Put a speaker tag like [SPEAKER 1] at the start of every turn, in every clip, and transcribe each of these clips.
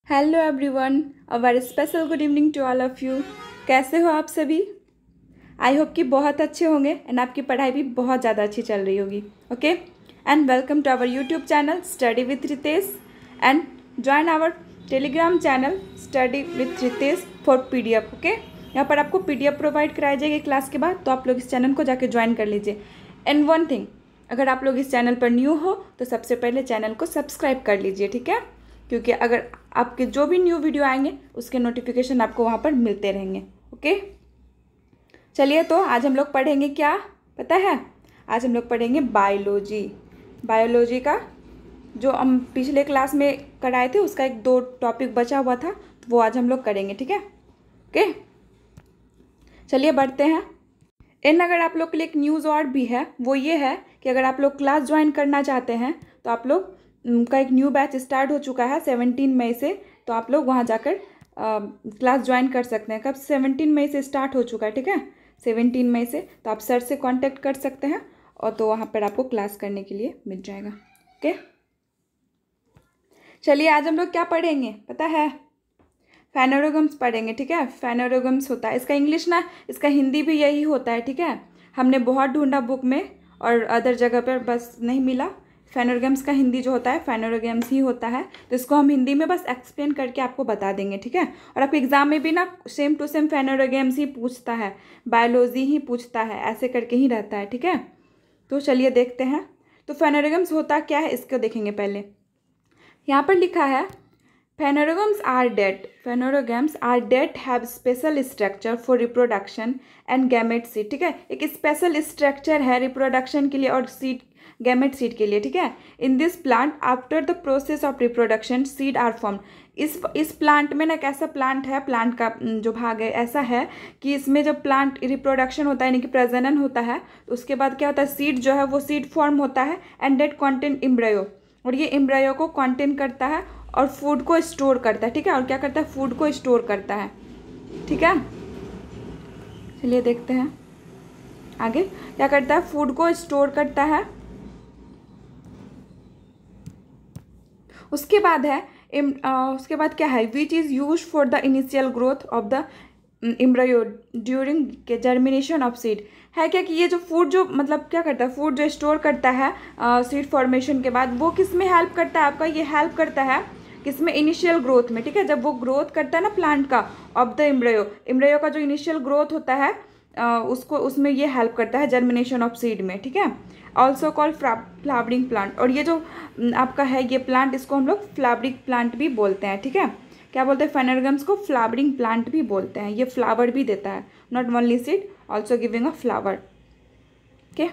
[SPEAKER 1] Hello everyone, a very special good evening to all of you. कैसे हो आप सभी? आई होप कि बहुत अच्छे होंगे एंड आपकी पढ़ाई भी बहुत ज़्यादा अच्छी चल रही होगी। Okay, and welcome to our YouTube channel study with Ritesh and join our Telegram channel study with Ritesh for PDF। Okay, यहाँ पर आपको PDF प्रोवाइड कराई जाएगी क्लास के बाद, तो आप लोग इस चैनल को जाके ज्वाइन कर लीजिए। एंड वन थिंग, अगर आप लोग इस चैनल पर न्यू हो तो सबसे पहले चैनल को सब्सक्राइब कर लीजिए, ठीक है? क्योंकि अगर आपके जो भी न्यू वीडियो आएंगे उसके नोटिफिकेशन आपको वहाँ पर मिलते रहेंगे। ओके, चलिए तो आज हम लोग पढ़ेंगे क्या पता है? आज हम लोग पढ़ेंगे बायोलॉजी। बायोलॉजी का जो हम पिछले क्लास में कराए थे उसका एक दो टॉपिक बचा हुआ था, तो वो आज हम लोग करेंगे, ठीक है? ओके, चलिए बढ़ते हैं। इन अगर आप लोग के लिए एक न्यूज़ और भी है, वो ये है कि अगर आप लोग क्लास ज्वाइन करना चाहते हैं तो आप लोग का एक न्यू बैच स्टार्ट हो चुका है 17 मई से, तो आप लोग वहाँ जाकर क्लास ज्वाइन कर सकते हैं। कब? 17 मई से स्टार्ट हो चुका है, ठीक है? 17 मई से, तो आप सर से कांटेक्ट कर सकते हैं और तो वहाँ पर आपको क्लास करने के लिए मिल जाएगा। ओके, चलिए आज हम लोग क्या पढ़ेंगे पता है? फेनोरोगम्स पढ़ेंगे, ठीक है? फेनोरोगम्स होता है इसका इंग्लिश ना, इसका हिंदी भी यही होता है, ठीक है? हमने बहुत ढूंढा बुक में और अदर जगह पर, बस नहीं मिला। फेनोरोगम्स का हिंदी जो होता है फेनोरोगम्स ही होता है, तो इसको हम हिंदी में बस एक्सप्लेन करके आपको बता देंगे, ठीक है? और आपके एग्जाम में भी ना सेम टू सेम फेनोरोगम्स ही पूछता है, बायोलॉजी ही पूछता है, ऐसे करके ही रहता है, ठीक है? तो चलिए देखते हैं। तो फेनोरोगम्स होता क्या है इसको देखेंगे पहले। यहाँ पर लिखा है Phanerogams are dead. Phanerogams are dead have special structure for reproduction and gamete seed, ठीक है? एक स्पेशल स्ट्रक्चर है रिप्रोडक्शन के लिए और सीड, गैमेट सीड के लिए, ठीक है? In this plant after the process of reproduction seed are form. इस प्लांट में ना, कैसा प्लांट है, प्लांट का जो भाग है ऐसा है कि इसमें जब प्लांट रिप्रोडक्शन होता है यानी कि प्रजनन होता है, तो उसके बाद क्या होता है, सीड जो है वो सीड फॉर्म होता है एंड डेट कॉन्टेन एम्ब्रायो, और ये एम्ब्रायो को कॉन्टेन करता है और फूड को स्टोर करता है, ठीक है? और क्या करता है, फूड को स्टोर करता है, ठीक है? चलिए देखते हैं आगे क्या करता है। फूड को स्टोर करता है, उसके बाद है उसके बाद क्या है, which is use for the initial growth of the embryo during germination of seed. है क्या कि ये जो फूड जो मतलब क्या करता है, फूड जो स्टोर करता है सीड फॉर्मेशन के बाद, वो किस में हेल्प करता है आपका? ये हेल्प करता है किसमें? इनिशियल ग्रोथ में, ठीक है? जब वो ग्रोथ करता है ना प्लांट का ऑफ द एम्ब्रायो का जो इनिशियल ग्रोथ होता है उसको, उसमें ये हेल्प करता है जर्मिनेशन ऑफ सीड में, ठीक है? Also called flowering plant. और ये जो आपका है ये प्लांट, इसको हम लोग फ्लावरिंग प्लांट भी बोलते हैं, ठीक है? क्या बोलते हैं? फेनोरोगम्स को फ्लावरिंग प्लांट भी बोलते हैं। ये फ्लावर भी देता है, not only seed, also giving a flower. Okay,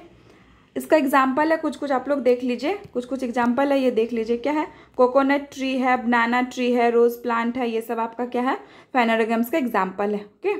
[SPEAKER 1] इसका एग्जाम्पल है कुछ कुछ, आप लोग देख लीजिए, कुछ कुछ एग्जाम्पल है, ये देख लीजिए क्या है। कोकोनट ट्री है, बनाना ट्री है, रोज प्लांट है, ये सब आपका क्या है, फेनोरोगम्स का एग्जाम्पल है। ओके,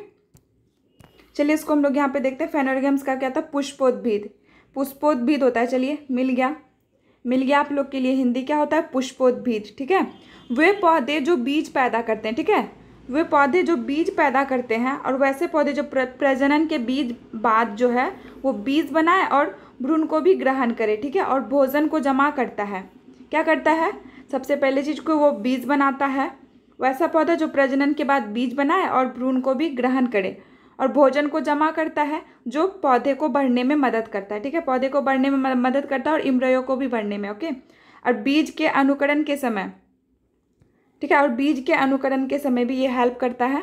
[SPEAKER 1] चलिए इसको हम लोग यहाँ पे देखते हैं। फेनोरोगम्स का क्या था, पुष्पोद्भिद। पुष्पोद्भिद होता है, चलिए मिल गया आप लोग के लिए। हिंदी क्या होता है, पुष्पोद्भिद, ठीक है? वे पौधे जो बीज पैदा करते हैं, ठीक है? वे पौधे जो बीज पैदा करते हैं, और वैसे पौधे जो प्रजनन के बीज बाद जो है वो बीज बनाए और भ्रूण को भी ग्रहण करे, ठीक है? और भोजन को जमा करता है। क्या करता है? सबसे पहले चीज को वो बीज बनाता है। वैसा पौधा जो प्रजनन के बाद बीज बनाए और भ्रूण को भी ग्रहण करे और भोजन को जमा करता है, जो पौधे को बढ़ने में मदद करता है, ठीक है? पौधे को बढ़ने में मदद करता है और एम्ब्रायो को भी बढ़ने में। ओके, और बीज के अनुकरण के समय, ठीक है? और बीज के अनुकरण के समय भी ये हेल्प करता है।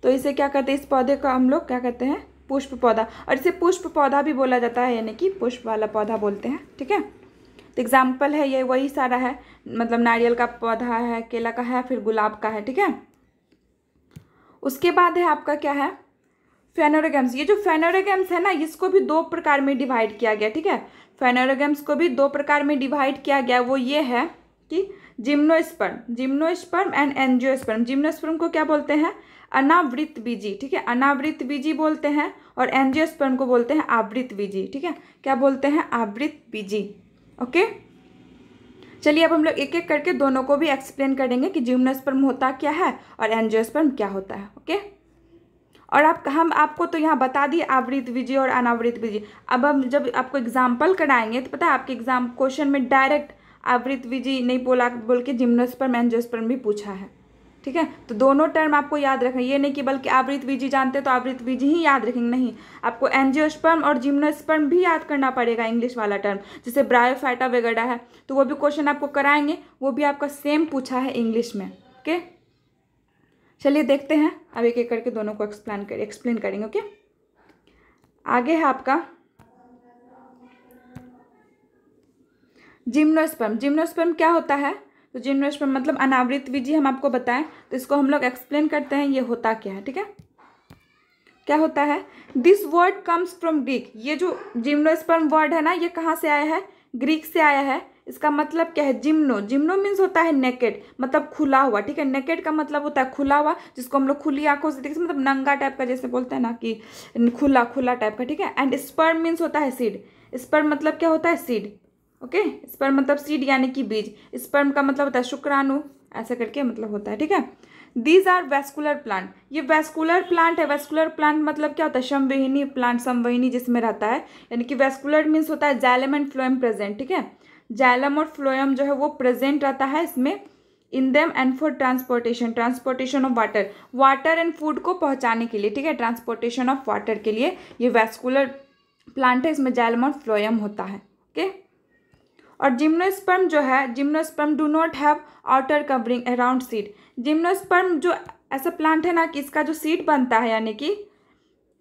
[SPEAKER 1] तो इसे क्या करते हैं, इस पौधे को हम लोग क्या कहते हैं, पुष्प पौधा। और इसे पुष्प पौधा भी बोला जाता है, यानी कि पुष्प वाला पौधा बोलते हैं, ठीक है? तो एग्जाम्पल है ये वही सारा है, मतलब नारियल का पौधा है, केला का है, फिर गुलाब का है, ठीक है? उसके बाद है आपका क्या है, फेनोरोगम्स। ये जो फेनोरोगम्स है ना, इसको भी दो प्रकार में डिवाइड किया गया, ठीक है? फेनोरोगम्स को भी दो प्रकार में डिवाइड किया गया। वो ये है कि जिम्नोस्पर्म एंड एंजियोस्पर्म। जिम्नोस्पर्म को क्या बोलते हैं, अनावृत बीजी, ठीक है? अनावृत बीजी बोलते हैं। और एंजियोस्पर्म को बोलते हैं आवृत बीजी, ठीक है? क्या बोलते हैं, आवृत बीजी। ओके, चलिए अब हम लोग एक एक करके दोनों को भी एक्सप्लेन करेंगे कि जिम्नोस्पर्म होता क्या है और एंजियोस्पर्म क्या होता है। ओके, और हम आपको तो यहाँ बता दिए आवृत बीजी और अनावृत बीजी। अब हम जब आपको एग्जाम्पल कराएंगे तो पता है आपके एग्जाम क्वेश्चन में डायरेक्ट आवृत बीजी नहीं बोल के जिम्नोस्पर्म एंजियोस्पर्म भी पूछा है, ठीक है। तो दोनों टर्म आपको याद रखना, ये नहीं कि बल्कि आवृतबीजी जानते तो आवृतबीजी ही याद रखेंगे, नहीं, आपको एंजियोस्पर्म और जिम्नोस्पर्म भी याद करना पड़ेगा इंग्लिश वाला टर्म, जैसे ब्रायोफाइटा वगैरह है, तो वो भी क्वेश्चन आपको कराएंगे, वो भी आपका सेम पूछा है इंग्लिश में। ओके, चलिए देखते हैं, अब एक एक करके दोनों को एक्सप्लेन करेंगे। ओके, आगे है आपका जिम्नोस्पर्म। जिम्नोस्पर्म क्या होता है? तो जिम्नोस्पर्म मतलब अनावृतबीजी, हम आपको बताएं तो इसको हम लोग एक्सप्लेन करते हैं, ये होता क्या है। ठीक है, क्या होता है? This word comes from Greek. ये जो जिम्नोस्पर्म वर्ड है ना, ये कहाँ से आया है? ग्रीक से आया है। इसका मतलब क्या है? जिम्नो। जिम्नो मीन्स होता है नेकेड, मतलब खुला हुआ। ठीक है, नेकेड का मतलब होता है खुला हुआ, जिसको हम लोग खुली आंखों से देखते, मतलब नंगा टाइप का, जैसे बोलते हैं ना कि खुला खुला टाइप का। ठीक है, एंड स्पर्म मीन्स होता है सीड। स्पर्म मतलब क्या होता है? सीड। ओके, स्पर्म मतलब सीड यानी कि बीज। स्पर्म का मतलब होता है शुक्राणु, ऐसा करके मतलब होता है। ठीक है, दीज आर वैस्कुलर प्लांट। ये वैस्कुलर प्लांट है। वैस्कुलर प्लांट मतलब क्या होता है? समवहिनी प्लांट, समवहिनी जिसमें रहता है, यानी कि वैस्कुलर मीन्स होता है जाइलम एंड फ्लोएम प्रेजेंट। ठीक है, जाइलम और फ्लोएम जो है वो प्रेजेंट रहता है इसमें, in them and for transportation of water, water and food को पहुंचाने के लिए। ठीक है, ट्रांसपोर्टेशन ऑफ वाटर के लिए ये वैस्कुलर प्लांट है, इसमें जाइलम और फ्लोएम होता है। ओके, और जिम्नोस्पर्म जो है, gymnosperm do not have outer covering around seed. Gymnosperm जो ऐसा प्लांट है ना कि इसका जो सीड बनता है, यानी कि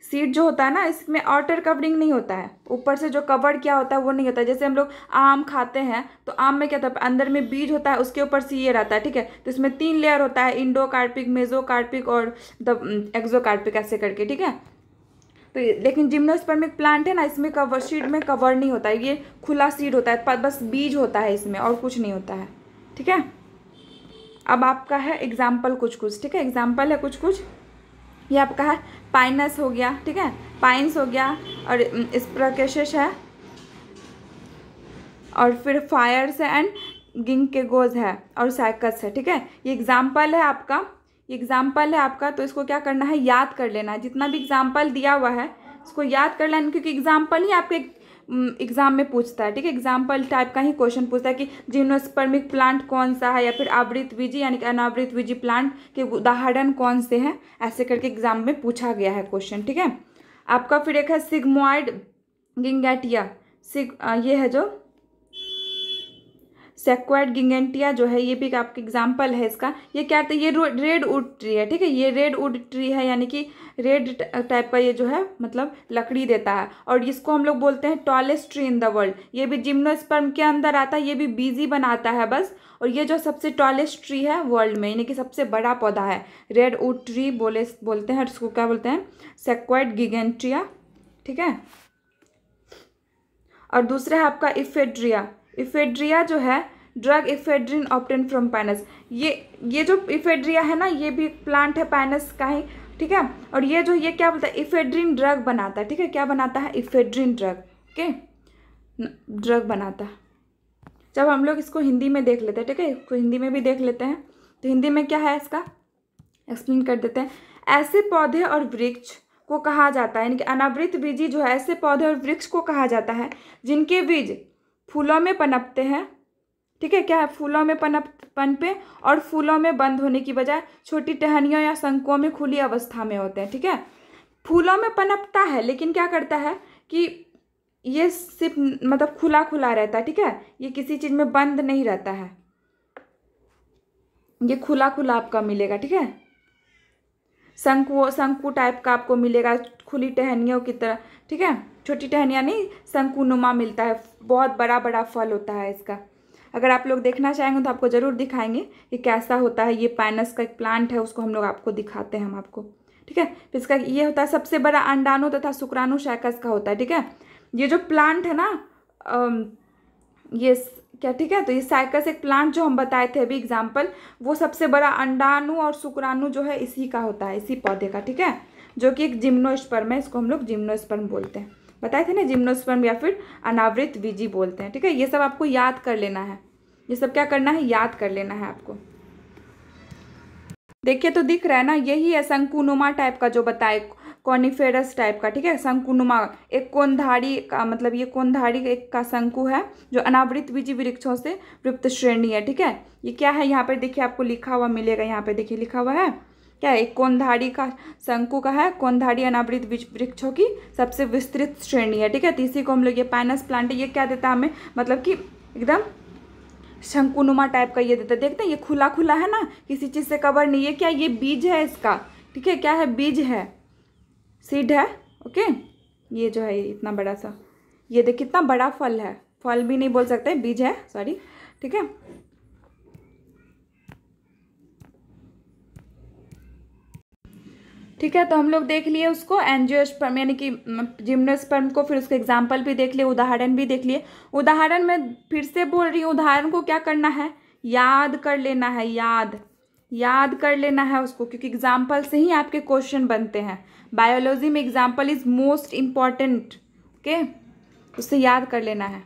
[SPEAKER 1] सीड जो होता है ना, इसमें आउटर कवरिंग नहीं होता है, ऊपर से जो कवर क्या होता है वो नहीं होता है। जैसे हम लोग आम खाते हैं तो आम में क्या होता है? अंदर में बीज होता है, उसके ऊपर से ये रहता है। ठीक है, तो इसमें 3 लेयर होता है, इंडोकार्पिक, मेसोकार्पिक और एक्सोकार्पिक, ऐसे करके। ठीक है, तो लेकिन जिम्नोस्पर्म एक प्लांट है ना, इसमें कवर, सीड में कवर नहीं होता है, ये खुला सीड होता है, बस बीज होता है इसमें, और कुछ नहीं होता है। ठीक है, अब आपका है एग्जाम्पल कुछ कुछ। ठीक है, एग्जाम्पल है कुछ कुछ, ये आपका है पाइनस हो गया। ठीक है, पाइन्स हो गया, और स्प्रकेशस है, और फिर फायर्स है, एंड गिंकेगोज है, और साइकस है। ठीक है, ये एग्जाम्पल है आपका, एग्जाम्पल है आपका, तो इसको क्या करना है? याद कर लेना है। जितना भी एग्जाम्पल दिया हुआ है इसको याद कर लेना, क्योंकि एग्जाम्पल ही आपके एग्जाम में पूछता है। ठीक है, एग्जाम्पल टाइप का ही क्वेश्चन पूछता है कि जिम्नोस्पर्मिक प्लांट कौन सा है, या फिर आवृतबीजी यानी कि अनावृतबीजी प्लांट के उदाहरण कौन से हैं, ऐसे करके एग्जाम में पूछा गया है क्वेश्चन। ठीक है, आपका फिर एक है सिग्मोइड गिंगेटिया। ये है जो सेक्वाइड गिंगेटिया जो है, ये भी आपका एग्जाम्पल है इसका। ये क्या है? ये रेड वुड ट्री है। ठीक है, ये रेड वुड ट्री है, यानी कि रेड टाइप का ये जो है मतलब लकड़ी देता है, और इसको हम लोग बोलते हैं tallest tree in the world. ये भी जिम्नोस्पर्म के अंदर आता है, ये भी बीजी बनाता है बस, और ये जो सबसे टॉलेस्ट ट्री है वर्ल्ड में, यानी कि सबसे बड़ा पौधा है, रेड वुड ट्री बोलते हैं, इसको क्या बोलते हैं? सेक्वाइड गिंगेटिया। ठीक है, और दूसरा है आपका इफेड्रिया। इफेड्रिया जो है drug ephedrine obtain from Pinus. ये जो इफेड्रिया है ना, ये भी प्लांट है पाइनस का ही। ठीक है, और ये जो, ये क्या बोलता है? इफेड्रिन ड्रग बनाता है। ठीक है, क्या बनाता है? Ephedrine drug. ओके, ड्रग बनाता है। जब हम लोग इसको हिंदी में देख लेते हैं, ठीक है, इसको हिंदी में भी देख लेते हैं, तो हिंदी में क्या है इसका एक्सप्लेन कर देते हैं। ऐसे पौधे और वृक्ष को कहा जाता है, यानी कि अनावृतबीजी जो है, ऐसे पौधे और वृक्ष को कहा जाता है जिनके बीज फूलों में पनपते हैं। ठीक है, क्या है? फूलों में पनपे और फूलों में बंद होने की बजाय छोटी टहनियों या शंकुओं में खुली अवस्था में होते हैं। ठीक है, फूलों में पनपता है, लेकिन क्या करता है कि ये सिर्फ मतलब खुला खुला रहता है। ठीक है, ये किसी चीज़ में बंद नहीं रहता है, ये खुला खुला आपका मिलेगा। ठीक है, शंकु टाइप का आपको मिलेगा, खुली टहनियों की तरह। ठीक है, छोटी टहनियाँ नहीं, शंकुनुमा मिलता है, बहुत बड़ा बड़ा फल होता है इसका। अगर आप लोग देखना चाहेंगे तो आपको ज़रूर दिखाएंगे कि कैसा होता है। ये पाइनस का एक प्लांट है, उसको हम लोग आपको दिखाते हैं हम आपको। ठीक है, फिर इसका ये होता है सबसे बड़ा अंडाणु तथा शुक्राणु साइकस का होता है। ठीक है, ये जो प्लांट है ना, ये क्या, ठीक है, तो ये साइकस एक प्लांट जो हम बताए थे अभी एग्जाम्पल, वो सबसे बड़ा अंडाणु और शुक्राणु जो है इसी का होता है, इसी पौधे का। ठीक है, जो कि एक जिम्नोस्पर्म है, इसको हम लोग जिम्नोस्पर्म बोलते हैं। बताए थे ना, जिम्नोस्पर्म या फिर अनावृतबीजी बोलते हैं। ठीक है, ये सब आपको याद कर लेना है, ये सब क्या करना है? याद कर लेना है आपको। देखिए तो दिख रहा है ना, यही है शंकुनुमा टाइप का जो बताए, कॉनिफेरस टाइप का, ठीक है, शंकुनुमा, एक कोनधारी का, मतलब ये कोनधारी एक का शंकु है जो अनावृत बीजी वृक्षों से युक्त श्रेणी है, ठीक है। ये क्या है, यहाँ पर देखिए आपको लिखा हुआ मिलेगा, यहाँ पे देखिए लिखा हुआ है क्या, एक कोनधारी का शंकु का है, कोनधारी अनावृत वृक्षों की सबसे विस्तृत श्रेणी है, ठीक है। तो इसी को हम लोग, ये पाइनस प्लांट है, ये क्या देता है हमें, मतलब कि एकदम शंकुनुमा टाइप का ये देता है। देखते हैं ये खुला खुला है ना, किसी चीज़ से कवर नहीं है, क्या ये बीज है इसका, ठीक है, क्या है, बीज है, सीड है, ओके। ये जो है इतना बड़ा सा, ये देख कितना बड़ा फल है, फल भी नहीं बोल सकते, बीज है, सॉरी, ठीक है। ठीक है, तो हम लोग देख लिए उसको एंजियोस्पर्म यानी कि जिम्नोस्पर्म को, फिर उसके एग्जाम्पल भी देख लिए, उदाहरण भी देख लिए। उदाहरण में फिर से बोल रही हूँ, उदाहरण को क्या करना है, याद कर लेना है, याद कर लेना है उसको, क्योंकि एग्जाम्पल से ही आपके क्वेश्चन बनते हैं। बायोलॉजी में example is most important, okay, उससे याद कर लेना है।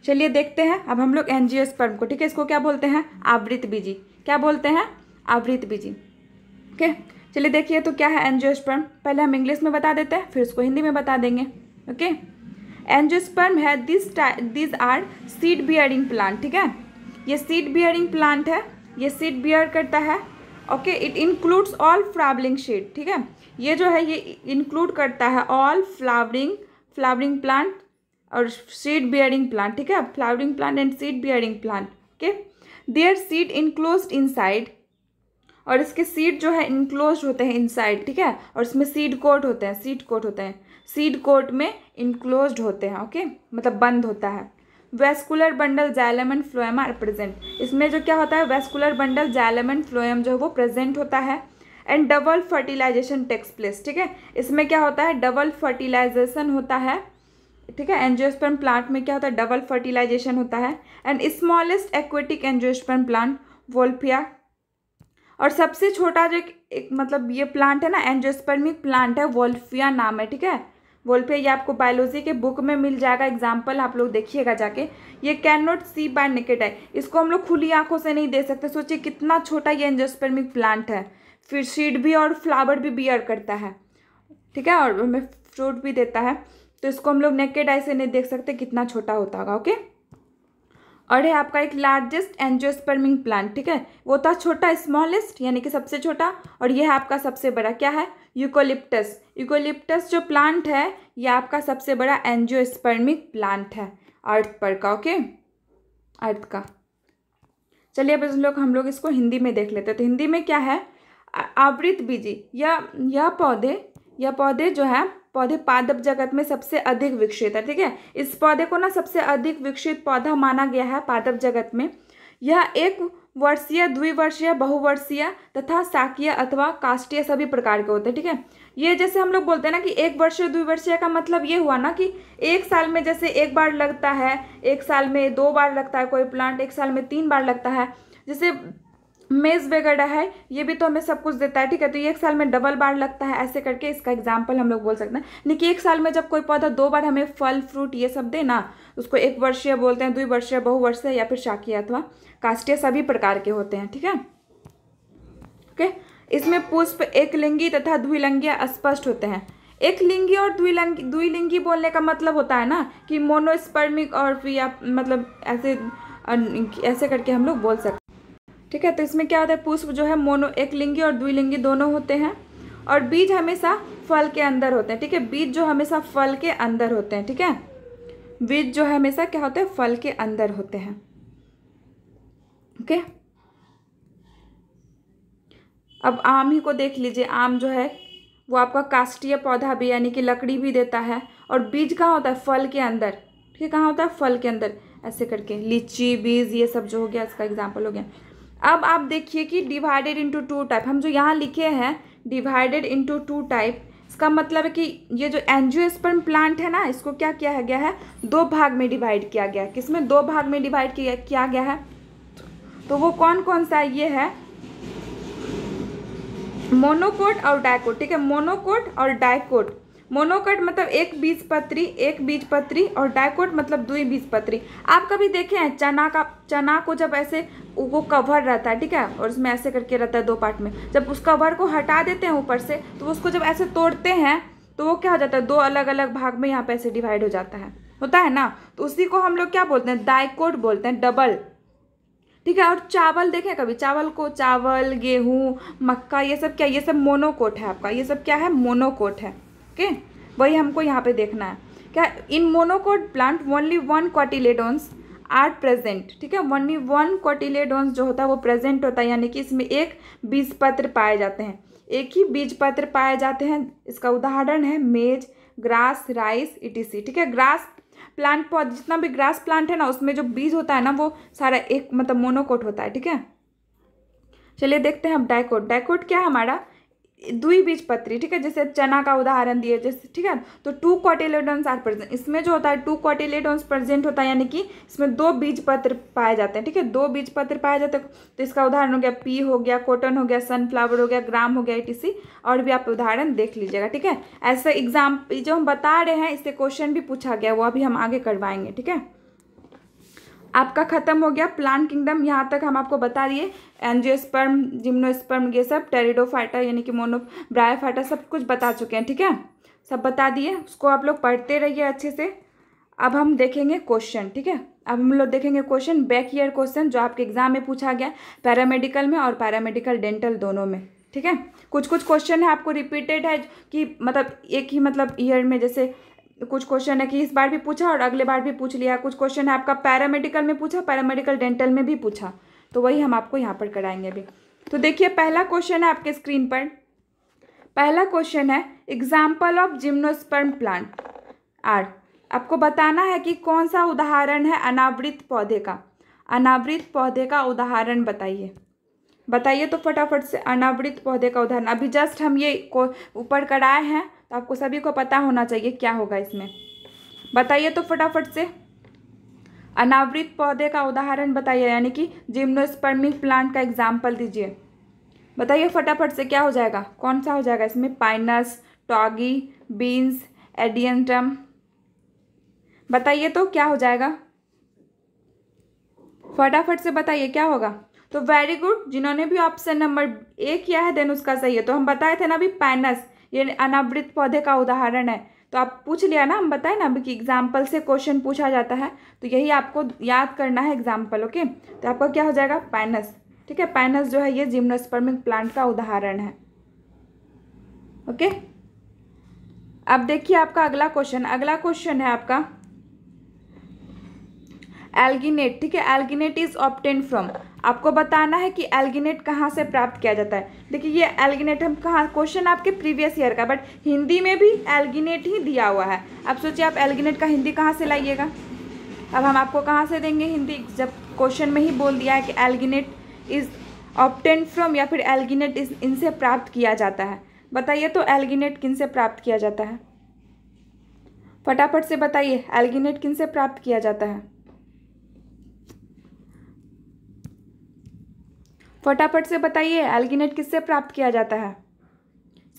[SPEAKER 1] चलिए देखते हैं अब हम लोग एंजियोस्पर्म को, ठीक है, इसको क्या बोलते हैं, आवृत बीजी, क्या बोलते हैं, आवृत बीजी, ओके। चलिए देखिए तो क्या है एंजियोस्पर्म, पहले हम इंग्लिश में बता देते हैं, फिर उसको हिंदी में बता देंगे, ओके। एंजियोस्पर्म है this are seed bearing plant, ठीक है, ये सीड बियरिंग प्लांट है, ये सीड बियर करता है, okay. It includes all flowering seed, ठीक है, ये जो है ये इंक्लूड करता है ऑल फ्लावरिंग प्लांट और सीड बियरिंग प्लांट, ठीक है, flowering plant and seed bearing plant, okay. There seed enclosed inside, और इसके सीड जो है इनक्लोज होते हैं इनसाइड, ठीक है, और इसमें सीड कोट होते हैं, सीड कोट में इनक्लोज्ड होते हैं, ओके, मतलब बंद होता है। Vascular bundle xylem and phloem are present, इसमें जो क्या होता है, vascular bundle xylem and phloem जो है वो प्रेजेंट होता है। And double fertilisation takes place, ठीक है, इसमें क्या होता है, डबल फर्टिलाइजेशन होता है, ठीक है। एंजियोस्पर्म प्लांट में क्या होता है, डबल फर्टिलाइजेशन होता है। And smallest aquatic angiosperm plant Wolffia, और सबसे छोटा जो एक मतलब ये प्लांट है ना, एंजियोस्पर्मिक प्लांट है, वोल्फिया नाम है, ठीक है, वोल्फिया, ये आपको बायोलॉजी के बुक में मिल जाएगा, एग्जाम्पल आप लोग देखिएगा जाके। ये can not see by naked eye, इसको हम लोग खुली आंखों से नहीं दे सकते, सोचिए कितना छोटा ये एंजियोस्पर्मिक प्लांट है, फिर सीड भी और फ्लावर भी बियर करता है, ठीक है, और हमें फ्रूट भी देता है, तो इसको हम लोग नेकेड आई से नहीं देख सकते, कितना छोटा होता होगा, ओके। और है आपका एक लार्जेस्ट एंजियोस्पर्मिंग प्लांट, ठीक है, वो था छोटा, स्मॉलेस्ट यानी कि सबसे छोटा, और ये है आपका सबसे बड़ा, क्या है, यूकोलिप्टस। यूकोलिप्टस जो प्लांट है ये आपका सबसे बड़ा एंजियोस्पर्मिक प्लांट है अर्थ पर का, ओके, अर्थ का। चलिए अब हम लोग इसको हिंदी में देख लेते हैं। तो हिंदी में क्या है, आवृत बीजी, यह पौधे जो है, पौधे पादप जगत में सबसे अधिक विकसित है, ठीक है, इस पौधे को ना सबसे अधिक विकसित पौधा माना गया है पादप जगत में। यह एक वर्षीय, द्विवर्षीय, बहुवर्षीय तथा शाकीय अथवा काष्ठीय सभी प्रकार के होते हैं, ठीक है। ये जैसे हम लोग बोलते हैं ना कि एक वर्षीय द्विवर्षीय का मतलब ये हुआ ना कि एक साल में जैसे एक बार लगता है, एक साल में 2 बार लगता है कोई प्लांट, एक साल में 3 बार लगता है, जैसे मेज वगैरह है, ये भी तो हमें सब कुछ देता है, ठीक है, तो ये एक साल में डबल बार लगता है, ऐसे करके इसका एग्जाम्पल हम लोग बोल सकते हैं। लेकिन एक साल में जब कोई पौधा 2 बार हमें फल फ्रूट ये सब दे ना, उसको एक वर्षीय बोलते हैं, द्विवर्षीय, बहुवर्षीय या फिर शाकीय अथवा काष्ठीय सभी प्रकार के होते हैं, ठीक है, ओके। इसमें पुष्प एक लिंगी तथा द्विलिंगी स्पष्ट होते हैं। एक लिंगी और द्विलिंगी बोलने का मतलब होता है ना कि मोनोस्पर्मिक, और या मतलब ऐसे करके हम लोग बोल सकते हैं, ठीक है। तो इसमें क्या होता है, पुष्प जो है मोनो, एक लिंगी और द्विलिंगी दोनों होते हैं, और बीज हमेशा फल के अंदर होते हैं, ठीक है, बीज जो हमेशा फल के अंदर होते हैं, ठीक है, बीज जो है हमेशा क्या होते हैं, फल के अंदर होते हैं, ओके। अब आम ही को देख लीजिए, आम जो है वो आपका काष्ठीय पौधा भी यानी कि लकड़ी भी देता है, और बीज कहाँ होता है, फल के अंदर, ठीक है, कहाँ होता है, फल के अंदर, ऐसे करके लीची बीज ये सब जो हो गया इसका एग्जाम्पल हो गया। अब आप देखिए कि डिवाइडेड इंटू 2 टाइप, हम जो यहाँ लिखे हैं डिवाइडेड इंटू 2 टाइप, इसका मतलब है कि ये जो एंजियोस्पर्म प्लांट है ना, इसको क्या किया गया है, 2 भाग में डिवाइड किया गया है। किसमें, 2 भाग में डिवाइड किया गया है, तो वो कौन कौन सा, ये है मोनोकोट और डाइकोट, ठीक है, मोनोकोट और डाइकोट। मोनोकोट मतलब एक बीजपत्री और डाइकोट मतलब दुई बीजपत्री। आप कभी देखे हैं चना को जब ऐसे वो कवर रहता है, ठीक है, और उसमें ऐसे करके रहता है 2 पार्ट में, जब उस कवर को हटा देते हैं ऊपर से तो उसको जब ऐसे तोड़ते हैं तो वो क्या हो जाता है, 2 अलग अलग भाग में यहाँ पे ऐसे डिवाइड हो जाता है, होता है ना। तो उसी को हम लोग क्या बोलते हैं, डाइकोट बोलते हैं, डबल, ठीक है। और चावल देखें कभी, चावल को चावल, गेहूँ, मक्का, ये सब क्या, ये सब मोनोकोट है आपका, ये सब क्या है, मोनोकोट है। ओके, वही हमको यहाँ पे देखना है। क्या, in monocot plant only 1 cotyledons are present, ठीक है, ओनली 1 कोटिलेडोन्स जो होता है वो प्रेजेंट होता है, यानी कि इसमें एक बीजपत्र पाए जाते हैं, एक ही बीजपत्र पाए जाते हैं। इसका उदाहरण है मेज, ग्रास, राइस, इटीसी, ठीक है। ग्रास प्लांट, जितना भी ग्रास प्लांट है ना उसमें जो बीज होता है ना वो सारा एक मतलब मोनोकोट होता है, ठीक है। चलिए देखते हैं अब डाइकोट। डाइकोट क्या है हमारा, द्विबीजपत्री, ठीक है, जैसे चना का उदाहरण दिए जैसे, ठीक है। तो 2 कोटिलेडोन्स आर प्रेजेंट, इसमें जो होता है 2 कोटिलेडोन्स प्रेजेंट होता है, यानी कि इसमें 2 बीजपत्र पाए जाते हैं, ठीक है, 2 बीजपत्र पाए जाते हैं। तो इसका उदाहरण हो गया पी हो गया, कॉटन हो गया, सनफ्लावर हो गया, ग्राम हो गया, etc। और भी आप उदाहरण देख लीजिएगा, ठीक है। ऐसे एग्जाम जो हम बता रहे हैं इससे क्वेश्चन भी पूछा गया, वो अभी हम आगे करवाएंगे, ठीक है। आपका खत्म हो गया प्लांट किंगडम, यहाँ तक हम आपको बता दिए, एंजियोस्पर्म, जिम्नोस्पर्म, ये सब, टेरिडोफाइटा यानी कि ब्रायोफाइटा, सब कुछ बता चुके हैं, ठीक है, सब बता दिए। उसको आप लोग पढ़ते रहिए अच्छे से। अब हम देखेंगे क्वेश्चन, ठीक है। अब हम लोग देखेंगे क्वेश्चन, बैक ईयर क्वेश्चन जो आपके एग्जाम में पूछा गया, पैरामेडिकल में और पैरामेडिकल डेंटल दोनों में, ठीक है। कुछ कुछ क्वेश्चन है आपको रिपीटेड है कि मतलब एक ही मतलब ईयर में, जैसे कुछ क्वेश्चन है कि इस बार भी पूछा और अगले बार भी पूछ लिया, कुछ क्वेश्चन है आपका पैरामेडिकल में पूछा, पैरामेडिकल डेंटल में भी पूछा, तो वही हम आपको यहाँ पर कराएंगे अभी। तो देखिए पहला क्वेश्चन है आपके स्क्रीन पर, पहला क्वेश्चन है example of gymnosperm plant are. आपको बताना है कि कौन सा उदाहरण है अनावृत पौधे का, अनावृत पौधे का उदाहरण बताइए, बताइए तो फटाफट से अनावृत पौधे का उदाहरण। अभी जस्ट हम ये ऊपर कराए हैं तो आपको सभी को पता होना चाहिए क्या होगा इसमें, बताइए तो फटाफट से अनावृत पौधे का उदाहरण बताइए, यानी कि जिम्नोस्पर्मिक प्लांट का एग्जाम्पल दीजिए, बताइए फटाफट से क्या हो जाएगा, कौन सा हो जाएगा इसमें, पाइनस, टॉगी, बीन्स, एडियंटम, बताइए तो क्या हो जाएगा, फटाफट से बताइए क्या होगा। तो वेरी गुड, जिन्होंने भी ऑप्शन नंबर 1 किया है देन उसका सही है। तो हम बताए थे ना अभी पैनस ये अनावृत पौधे का उदाहरण है, तो आप पूछ लिया ना, हम बताए ना अभी कि एग्जाम्पल से क्वेश्चन पूछा जाता है, तो यही आपको याद करना है एग्जाम्पल, ओके। तो आपका क्या हो जाएगा, पैनस, ठीक है। पैनस जो है ये जिम्नोस्पर्मिक प्लांट का उदाहरण है, ओके। अब देखिए आपका अगला क्वेश्चन, अगला क्वेश्चन है आपका एल्गिनेट, ठीक है। एल्गिनेट इज ऑब्टेन फ्रॉम, आपको बताना है कि एल्गिनेट कहाँ से प्राप्त किया जाता है। देखिए ये एल्गिनेट हम कहाँ, क्वेश्चन आपके प्रीवियस ईयर का, बट हिंदी में भी एल्गिनेट ही दिया हुआ है। अब सोचिए आप एल्गिनेट का हिंदी कहाँ से लाइएगा, अब हम आपको कहाँ से देंगे हिंदी, जब क्वेश्चन में ही बोल दिया है कि एल्गिनेट इज ऑब्टेन फ्रॉम या फिर एल्गिनेट इज इनसे प्राप्त किया जाता है। बताइए तो एल्गिनेट किन से प्राप्त किया जाता है, फटाफट से बताइए एल्गिनेट किन से प्राप्त किया जाता है, फटाफट से बताइए एल्गिनेट किससे प्राप्त किया जाता है।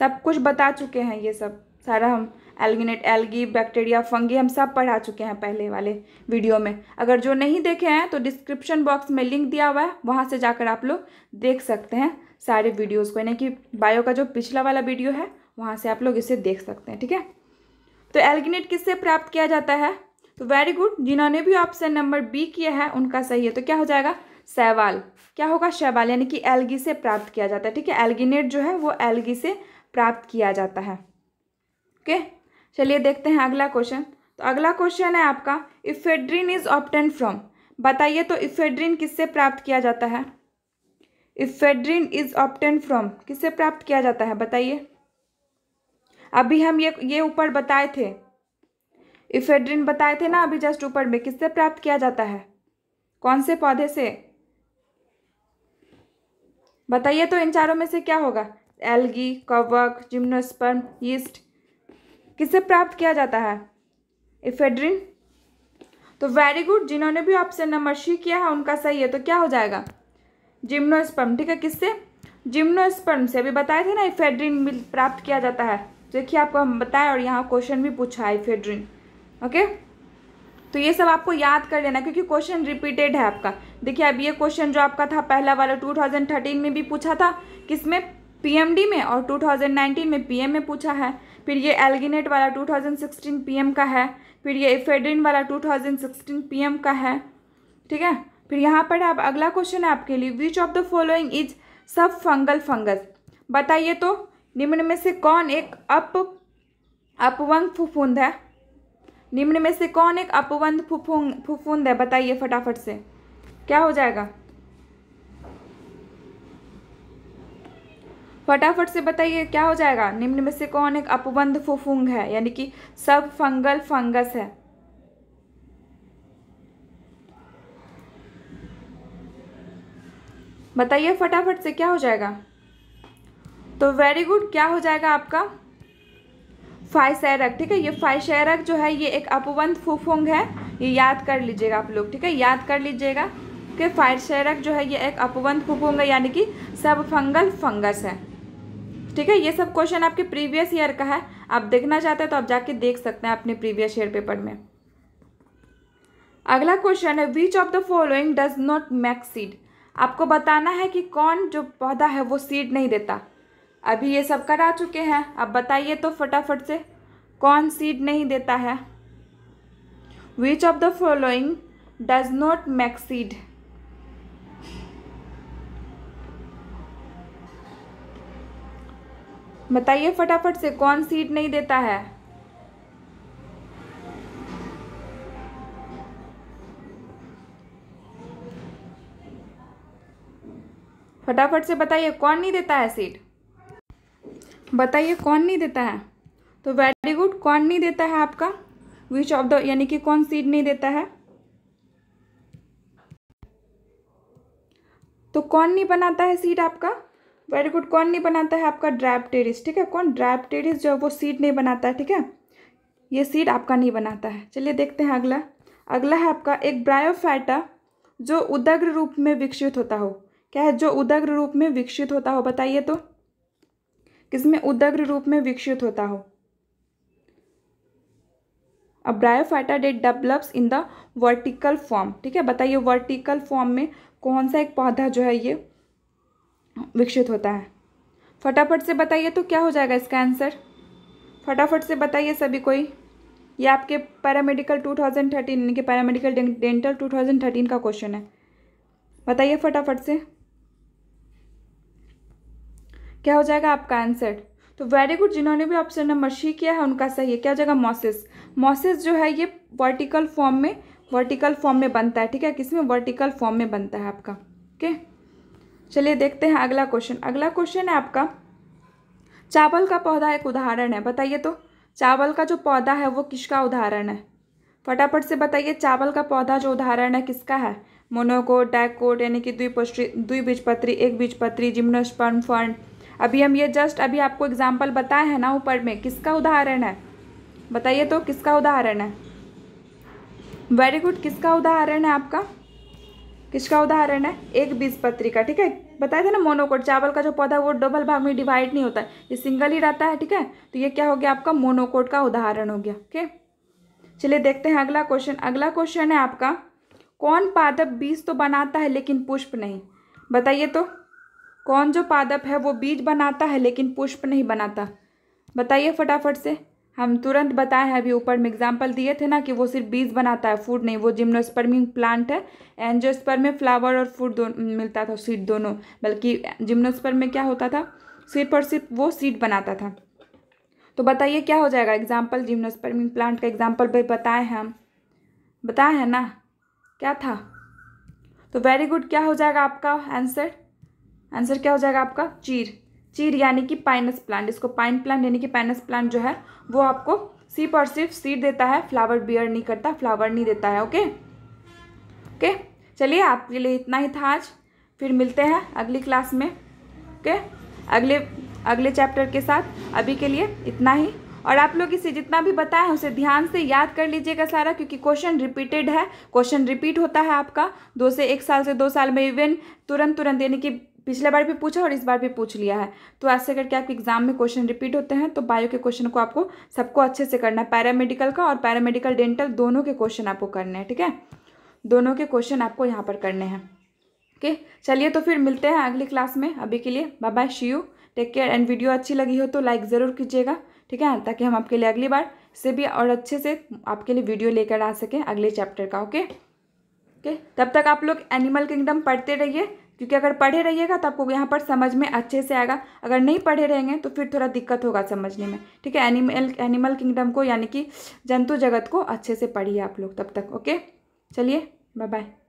[SPEAKER 1] सब कुछ बता चुके हैं, ये सब सारा हम एल्गिनेट, एल्गी, बैक्टीरिया, फंगी हम सब पढ़ा चुके हैं पहले वाले वीडियो में। अगर जो नहीं देखे हैं तो डिस्क्रिप्शन बॉक्स में लिंक दिया हुआ है, वहाँ से जाकर आप लोग देख सकते हैं सारे वीडियोज़ को, यानी कि बायो का जो पिछला वाला वीडियो है वहाँ से आप लोग इसे देख सकते हैं, ठीक है। तो एल्गिनेट किससे प्राप्त किया जाता है, तो वेरी गुड, जिन्होंने भी ऑप्शन नंबर बी किया है उनका सही है। तो क्या हो जाएगा, शैवाल, क्या होगा, शैवाल, यानी कि एल्गी से प्राप्त किया जाता है, ठीक है। एल्गिनेट जो है वो एल्गी से प्राप्त किया जाता है, ओके। चलिए देखते हैं अगला क्वेश्चन। तो अगला क्वेश्चन है आपका इफेड्रिन इज ऑब्टेन फ्रॉम, बताइए तो इफेड्रिन किससे प्राप्त किया जाता है, इफेड्रिन इज ऑब्टेन फ्रॉम किससे प्राप्त किया जाता है, बताइए। अभी हम ये ऊपर बताए थे, इफेड्रिन बताए थे ना अभी जस्ट ऊपर में, किससे प्राप्त किया जाता है, कौन से पौधे से, बताइए तो इन चारों में से क्या होगा, एल्गी, कवक, जिम्नोस्पर्म, यीस्ट, किससे प्राप्त किया जाता है, इफेड्रिन। तो वेरी गुड, जिन्होंने भी ऑप्शन नंबर सी किया है उनका सही है। तो क्या हो जाएगा, जिम्नोस्पर्म, ठीक है। किससे, जिम्नोस्पर्म से, अभी बताए थे ना इफेड्रिन प्राप्त किया जाता है, देखिए आपको हम बताएं और यहाँ क्वेश्चन भी पूछा है इफेड्रिन। ओके, तो ये सब आपको याद कर लेना क्योंकि क्वेश्चन रिपीटेड है आपका। देखिए अब ये क्वेश्चन जो आपका था पहला वाला 2013 में भी पूछा था, किसमें, पीएमडी में, और 2019 में पीएम में पूछा है। फिर ये एल्गिनेट वाला 2016 पीएम का है। फिर ये इफेड्रिन वाला 2016 पीएम का है। ठीक है, फिर यहाँ पर अब अगला क्वेश्चन है आपके लिए, which of the following is सब फंगल फंगस। बताइए तो निम्न में से कौन एक अपवंग फफूंद है। निम्न में से कौन एक अपवंग फफूंद है, बताइए फटाफट से, क्या हो जाएगा, फटाफट से बताइए क्या हो जाएगा। निम्न में से कौन एक अपवंध फफूंद है, यानी कि सब फंगल फंगस है। बताइए फटाफट से क्या हो जाएगा। तो वेरी गुड, क्या हो जाएगा आपका, फाइसेरक। ठीक है, ये फाइसेरक जो है ये एक अपवंध फफूंद है, ये याद कर लीजिएगा आप लोग। ठीक है, याद कर लीजिएगा कि फाइसेरक जो है ये एक अपवंध फफूंद है, यानी कि सब फंगल फंगस है। ठीक है, ये सब क्वेश्चन आपके प्रीवियस ईयर का है, आप देखना चाहते हैं तो आप जाके देख सकते हैं अपने प्रीवियस ईयर पेपर में। अगला क्वेश्चन है, which of the following does not make seed. आपको बताना है कि कौन जो पौधा है वो सीड नहीं देता। अभी ये सब करा चुके हैं, अब बताइए तो फटाफट से कौन सीड नहीं देता है। Which of the following does not make seed. बताइए फटाफट से कौन सीड नहीं देता है। फटाफट से बताइए कौन नहीं देता है सीड, बताइए कौन नहीं देता है। तो वेरी गुड, कौन नहीं देता है आपका, विच ऑफ द, यानी कि कौन सीड नहीं देता है। तो कौन नहीं बनाता है सीड आपका, वेरी गुड, कौन नहीं बनाता है आपका, ड्रायोप्टेरिस। ठीक है, कौन, ड्रायोप्टेरिस जो है वो सीड नहीं बनाता है। ठीक है, ये सीड आपका नहीं बनाता है। चलिए देखते हैं अगला। अगला है आपका एक ब्रायोफाइटा जो उदग्र रूप में विकसित होता हो। क्या है, जो उदग्र रूप में विकसित होता हो, बताइए तो किसमें उदग्र रूप में विकसित होता हो। अब bryophyta develops in the vertical form. ठीक है, बताइए वर्टिकल फॉर्म में कौन सा एक पौधा जो है ये विकसित होता है। फटाफट से बताइए तो क्या हो जाएगा इसका आंसर, फटाफट से बताइए सभी कोई। ये आपके पैरामेडिकल 2013 यानी कि पैरामेडिकल डेंटल 2013 का क्वेश्चन है, बताइए फटाफट से क्या हो जाएगा आपका आंसर। तो वेरी गुड, जिन्होंने भी ऑप्शन नंबर सी किया है उनका सही है। क्या हो जाएगा, मॉसिस। मॉसिस जो है ये वर्टिकल फॉर्म में बनता है। ठीक है, किसमें, वर्टिकल फॉर्म में बनता है आपका। ओके, चलिए देखते हैं अगला क्वेश्चन। अगला क्वेश्चन है आपका, चावल का पौधा एक उदाहरण है। बताइए तो चावल का जो पौधा है वो किसका उदाहरण है, फटाफट से बताइए। चावल का पौधा जो उदाहरण है किसका है, मोनोकोट, डाइकोट यानी कि द्विबीजपत्री, एक बीजपत्री, जिम्नोस्पर्म फर्न। अभी हम ये जस्ट अभी आपको एग्जाम्पल बताए हैं ना ऊपर में, किसका उदाहरण है, बताइए तो किसका उदाहरण है। वेरी गुड, किसका उदाहरण है आपका, किसका उदाहरण है, एक बीजपत्री का। ठीक है, बताया था ना मोनोकोट, चावल का जो पौधा है वो डबल भाग में डिवाइड नहीं होता है, ये सिंगल ही रहता है। ठीक है, तो ये क्या हो गया आपका, मोनोकोट का उदाहरण हो गया। ओके, चलिए देखते हैं अगला क्वेश्चन। अगला क्वेश्चन है आपका, कौन पादप बीज तो बनाता है लेकिन पुष्प नहीं। बताइए तो कौन जो पादप है वो बीज बनाता है लेकिन पुष्प नहीं बनाता, बताइए फटाफट से। हम तुरंत बताए हैं, अभी ऊपर में एग्जाम्पल दिए थे ना कि वो सिर्फ बीज बनाता है, फूड नहीं। वो जिम्नोस्पर्मिंग प्लांट है, एंजियोस्पर्म में फ्लावर और फूड मिलता था, सीड दोनों। बल्कि जिम्नोस्पर्म में क्या होता था, सिर्फ और सिर्फ वो सीड बनाता था। तो बताइए क्या हो जाएगा एग्जाम्पल, जिम्नोस्पर्मिंग प्लांट का एग्जाम्पल भी बताए हैं हम, बताए हैं ना, क्या था। तो वेरी गुड, क्या हो जाएगा आपका आंसर, आंसर क्या हो जाएगा आपका, चीर। चीर यानी कि पाइनस प्लांट, इसको पाइन प्लांट यानी कि पाइनस प्लांट जो है वो आपको सिर्फ और सिर्फ सीड देता है, फ्लावर बियर नहीं करता, फ्लावर नहीं देता है। ओके ओके, चलिए आपके लिए इतना ही था आज, फिर मिलते हैं अगली क्लास में। ओके, अगले चैप्टर के साथ। अभी के लिए इतना ही, और आप लोग इसे जितना भी बताएं उसे ध्यान से याद कर लीजिएगा सारा, क्योंकि क्वेश्चन रिपीटेड है, क्वेश्चन रिपीट होता है आपका 2 से 1 साल से 2 साल में, इवन तुरंत यानी कि पिछले बार भी पूछा और इस बार भी पूछ लिया है। तो ऐसे करके आपके एग्जाम में क्वेश्चन रिपीट होते हैं। तो बायो के क्वेश्चन को आपको सबको अच्छे से करना है, पैरामेडिकल का और पैरामेडिकल डेंटल दोनों के क्वेश्चन आपको करने हैं, ठीक है, दोनों के क्वेश्चन आपको यहाँ पर करने हैं। ओके, चलिए तो फिर मिलते हैं अगली क्लास में। अभी के लिए bye bye, see you, take care. And video अच्छी लगी हो तो लाइक ज़रूर कीजिएगा, ठीक है, ताकि हम आपके लिए अगली बार से भी और अच्छे से आपके लिए वीडियो लेकर आ सकें अगले चैप्टर का। ओके ओके, तब तक आप लोग एनिमल किंगडम पढ़ते रहिए, क्योंकि अगर पढ़े रहिएगा तो आपको यहाँ पर समझ में अच्छे से आएगा। अगर नहीं पढ़े रहेंगे तो फिर थोड़ा दिक्कत होगा समझने में, ठीक है। एनिमल किंगडम को यानी कि जंतु जगत को अच्छे से पढ़िए आप लोग तब तक। ओके, चलिए बाय बाय।